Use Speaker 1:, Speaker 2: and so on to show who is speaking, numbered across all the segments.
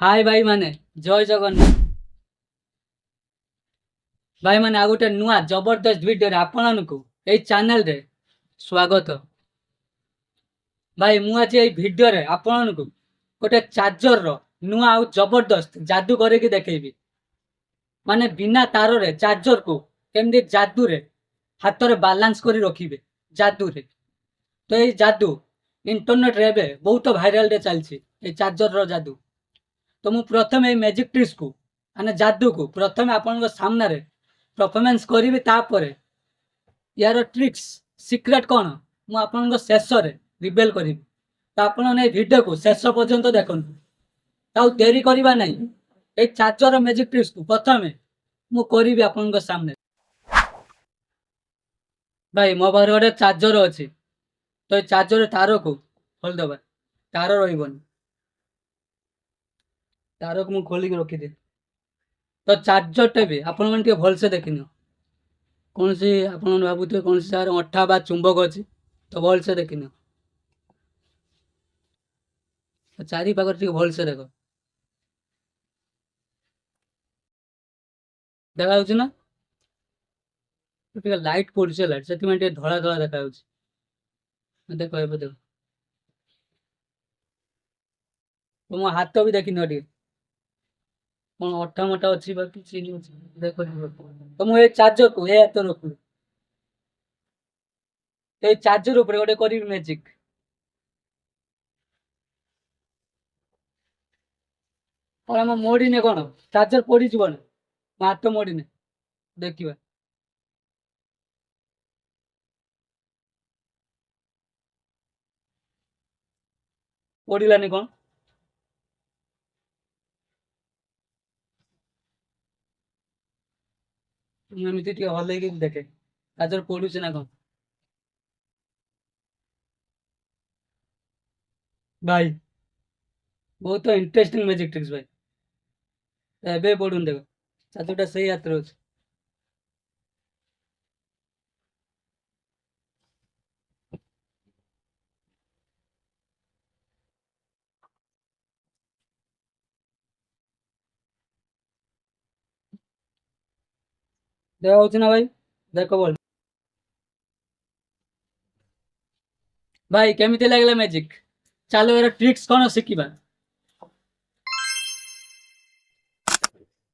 Speaker 1: हाय भाई माने जय जगन्नाथ भाई माने आ गोटे नुआ जबरदस्त वीडियो रे आपनको ए चैनल रे स्वागत भाई मु आज ए वीडियो रे आपनको गोटे चार्जर रो नुआ आउ जबरदस्त जादू करके देखेबी माने बिना तार रे चार्जर को केमदी जादू रे हाथ रे बैलेंस करी रखिबे जादू रे तो ये जादू इंटरनेट रे बे बहुत भाइराल रे चलछि ए चार्जर रो जादू तो मु प्रथम ए मैजिक ट्रिक्स को माने जादू को प्रथम आपन सामने रे परफॉर्मेंस करी तापर यार ट्रिक्स सिक्रेट कौन मु आपन शेष रे रिवेल करी तो आपन वीडियो को शेष पर्यंत देखंतु ताऊ देरी करबा नहीं ए चार्जर मैजिक ट्रिक्स को प्रथम मु करी आपन सामने भाई मो पाखे गोटे चार्जर अच्छी तो चार्जर तार को खोल दबा तार रही तार को मुझे खोलिक रखिदे तो चार्जर टे भी आपण मैंने भलसे देखनी कौन सी आप भावुए कौन सी सार अठा बा चुंबक अच्छी तो भलसे देखनी चारि पाख भलसे देख देखा ना लाइट पड़े लाइट से धड़ा धड़ा देखा देख ए देख तो मो हाथ भी देखनी टे कौन अठा मठा अच्छी बाकी देख तो मुझे चार्जर को ये हाथ रखु तो चार्जर ऊपर गोटे करी मैजिक और आम मोड़ने कौन चार्जर पड़ी मो हाथ मोड़ने देखिए पड़ानी कौन एमती हल्ले देखे चार्जर पड़ू ना कौन भाई बहुत इंटरेस्टिंग मैजिक ट्रिक्स भाई एबे पड़ून देख चार्जरटा सही हाथ रे अच्छे देखा ना भाई देख बोल भाई केमिति लागला मैजिक चलो यार ट्रिक्स कौन शिखा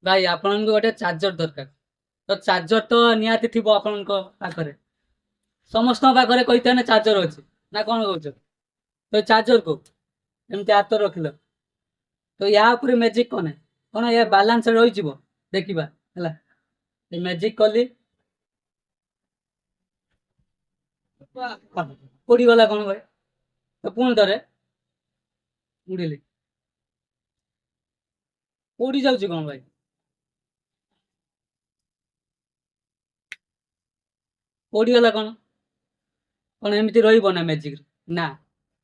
Speaker 1: भाई आपन को गोटे चार्जर दरकार तो चार्जर तो निहाती थी आपण पाखे समस्त पाखे कही चार्जर अच्छे ना कौन कौच तो चार्जर को एमती हाथ रखिल तो या ऊपर मैजिक कौन ये बालांस रही देखा है मैजिक कली पड़गला कौन भाई तो पुणी थे उड़िली उड़ी जाऊँ कौन भाई पड़गला कौन कौन एमती रहा मैजिक ना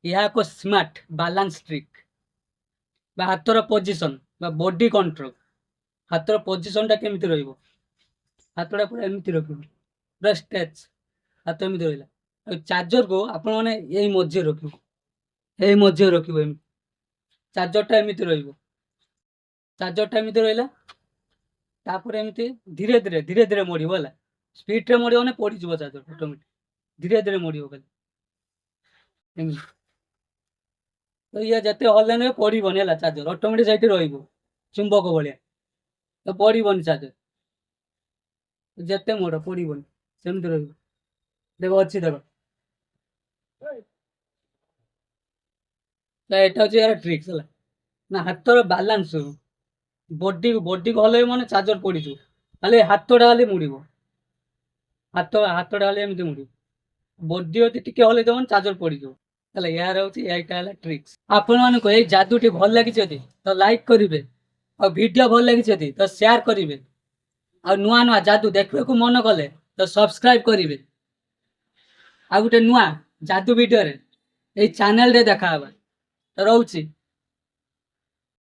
Speaker 1: यह एक स्मार्ट बालांस ट्रिक हाथर पोजिशन बॉडी कंट्रोल हाथर पोजिशन टा केमती हाथटा पूरा एमती रख पूरा स्ट्रेच हाथ एमती रहा चार्जर को आपण मैंने यही मझे रख यही मझे रख चार्जरटा एमती चार्जरटा एमती रहा एमती धीरे धीरे मोड़ है स्पीड रे मोड़ पड़ चार्जर ऑटोमेटिक धीरे धीरे मोड़ खाली तो ये जिते हल्ले पड़ोनी है चार्जर ऑटोमेटिक से चुंबक भाया तो पड़ोनी चार्जर जिते मोड़ पड़ोनी सेमती रही देख अच्छी देख यहाँ यार ट्रिक्स है ना हाथर बालांस बॉडी बॉडी को हल्ले मैंने चार्जर पड़ खाली हाथटा खाली मुड़ हाथटा खाली एमती मुड़ बॉडी अति टी हल्ले देव चार्जर पड़ यार यहाँ ट्रिक्स आपण मानक ये जादूटी भल लगी तो लाइक करेंगे और वीडियो भल लगी तो शेयर करेंगे और नुआ नुआ जादू देखने को मन कले तो सब्सक्राइब करेंगे आ गोटे नुआ जादू वीडियो रे चैनल रे देखा तो रोची।